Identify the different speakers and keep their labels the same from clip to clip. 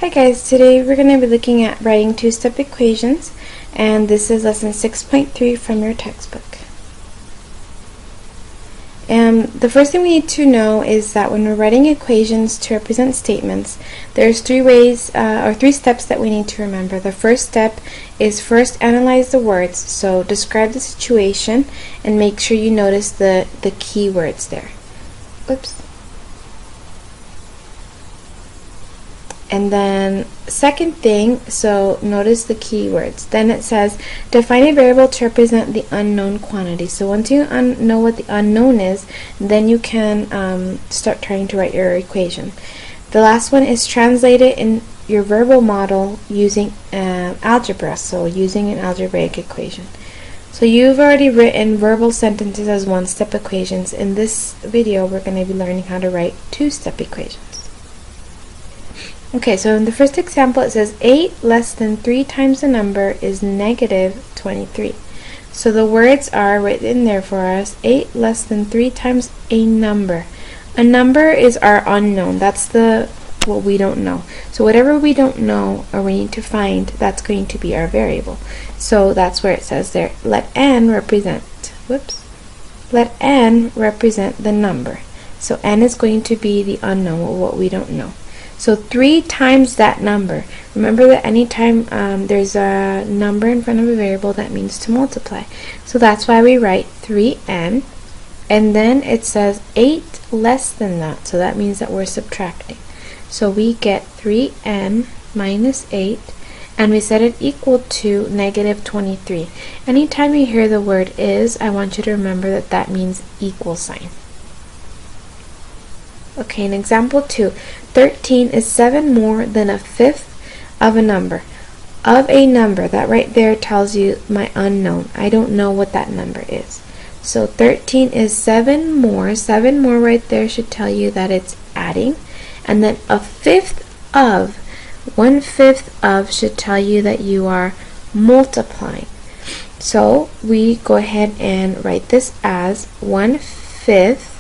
Speaker 1: Hi guys, today we're going to be looking at writing two-step equations, and this is lesson 6.3 from your textbook. And the first thing we need to know is that when we're writing equations to represent statements, there's three steps that we need to remember. The first step is first analyze the words, so describe the situation and make sure you notice the key words there. Oops. And then second thing, so notice the keywords. Then it says define a variable to represent the unknown quantity. So once you know what the unknown is, then you can start trying to write your equation. The last one is translate it in your verbal model using algebra, so using an algebraic equation. So you've already written verbal sentences as one-step equations. In this video, we're going to be learning how to write two-step equations. Okay, so in the first example it says 8 less than 3 times the number is negative 23. So the words are written there for us. 8 less than 3 times a number. A number is our unknown. That's what we don't know. So whatever we don't know or we need to find, that's going to be our variable. So that's where it says there, let n represent the number. So n is going to be the unknown, or what we don't know. So 3 times that number. Remember that anytime there's a number in front of a variable, that means to multiply. So that's why we write 3n, and then it says 8 less than that. So that means that we're subtracting. So we get 3n minus 8, and we set it equal to negative 23. Anytime you hear the word is, I want you to remember that that means equal sign. Okay, in example 2, 13 is 7 more than a fifth of a number. Of a number, that right there tells you my unknown. I don't know what that number is. So 13 is 7 more. 7 more right there should tell you that it's adding. And then a fifth of, 1/5 of should tell you that you are multiplying. So we go ahead and write this as 1/5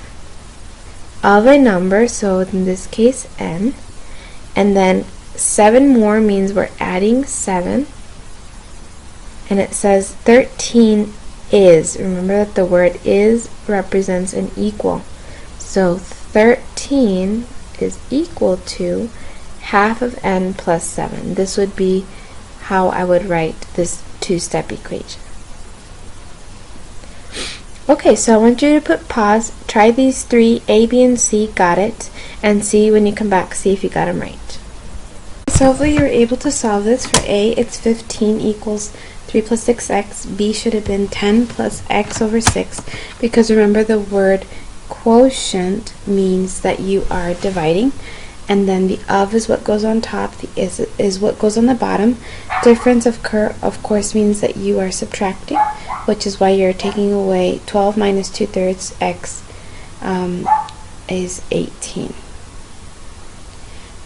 Speaker 1: of a number, so in this case n, and then 7 more means we're adding 7, and it says 13 is, remember that the word is represents an equal, so 13 is equal to half of n plus 7. This would be how I would write this two-step equation. Okay, so I want you to put pause, try these three, A, B, and C, got it, and see when you come back, see if you got them right. So hopefully you were able to solve this. For A, it's 15 equals 3 plus 6x. B should have been 10 plus x over 6, because remember the word quotient means that you are dividing, and then the of is what goes on top, the is what goes on the bottom. Difference of course means that you are subtracting, which is why you're taking away 12 minus 2/3 x is 18.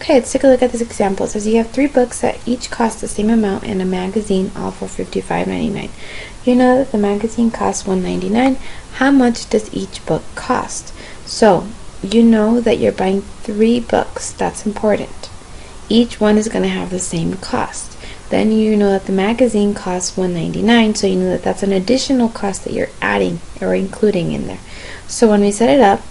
Speaker 1: Okay, let's take a look at this example. It says you have 3 books that each cost the same amount and a magazine, all for $55.99. You know that the magazine costs $1.99. How much does each book cost? So you know that you're buying 3 books. That's important. Each one is going to have the same cost. Then you know that the magazine costs $1.99, so you know that that's an additional cost that you're adding or including in there. So when we set it up,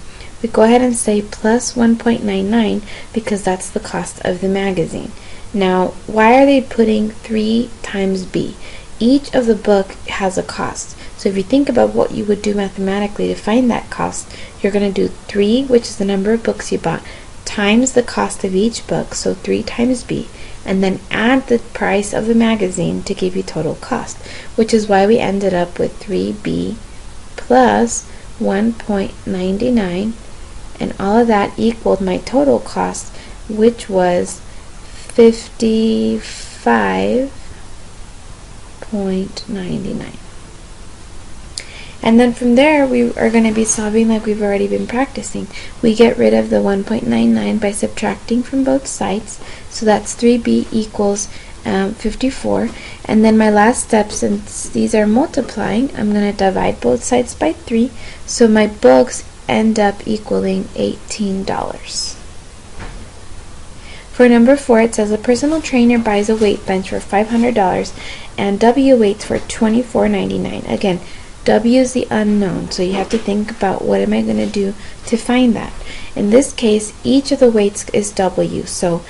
Speaker 1: we go ahead and say plus 1.99 because that's the cost of the magazine. Now, why are they putting 3 times B? Each of the book has a cost. So if you think about what you would do mathematically to find that cost, you're going to do 3, which is the number of books you bought, times the cost of each book, so 3 times B, and then add the price of the magazine to give you total cost, which is why we ended up with 3B plus 1.99, and all of that equaled my total cost, which was $55.99. And then from there, we are going to be solving like we've already been practicing. We get rid of the 1.99 by subtracting from both sides. So that's 3b equals 54. And then my last step, since these are multiplying, I'm going to divide both sides by 3. So my books end up equaling $18. For number 4, it says a personal trainer buys a weight bench for $500 and W weights for $24.99. Again, W is the unknown, so you have to think about what am I going to do to find that. In this case, each of the weights is W, so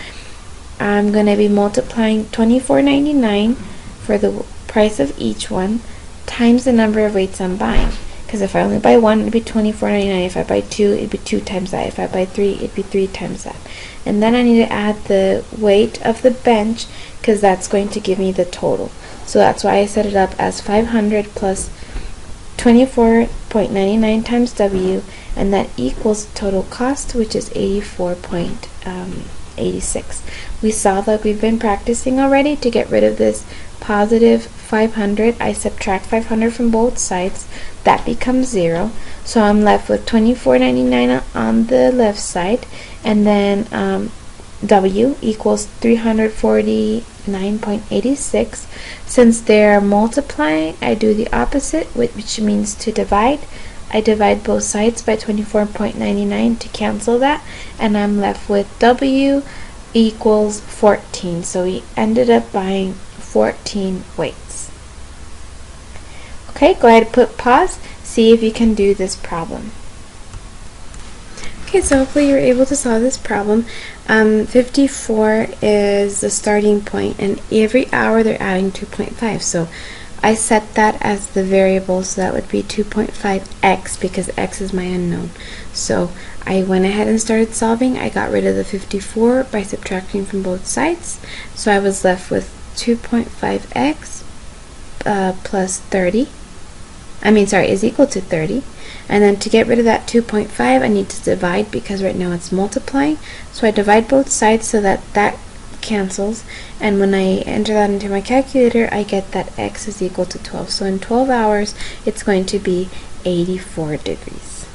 Speaker 1: I'm going to be multiplying $24.99 for the price of each one times the number of weights I'm buying. Because if I only buy one, it'd be $24.99. If I buy two, it'd be 2 times that. If I buy 3, it'd be 3 times that. And then I need to add the weight of the bench, because that's going to give me the total. So that's why I set it up as 500 plus 24.99 times W, and that equals total cost, which is 84.86. We saw that we've been practicing already. To get rid of this positive 500, I subtract 500 from both sides. That becomes 0. So I'm left with $24.99 on the left side, and then W equals 349.86. Since they're multiplying, I do the opposite, which means to divide. I divide both sides by 24.99 to cancel that, and I'm left with W equals 14. So we ended up buying 14 weights. Okay, go ahead and put pause. See if you can do this problem. Okay, so hopefully you're able to solve this problem. 54 is the starting point, and every hour they're adding 2.5. So I set that as the variable, so that would be 2.5x, because x is my unknown. So I went ahead and started solving. I got rid of the 54 by subtracting from both sides. So I was left with 2.5x plus 30. Is equal to 30. And then to get rid of that 2.5, I need to divide, because right now it's multiplying. So I divide both sides so that that cancels, and when I enter that into my calculator, I get that x is equal to 12. So in 12 hours, it's going to be 84 degrees.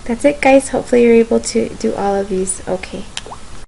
Speaker 1: That's it, guys. Hopefully you're able to do all of these okay.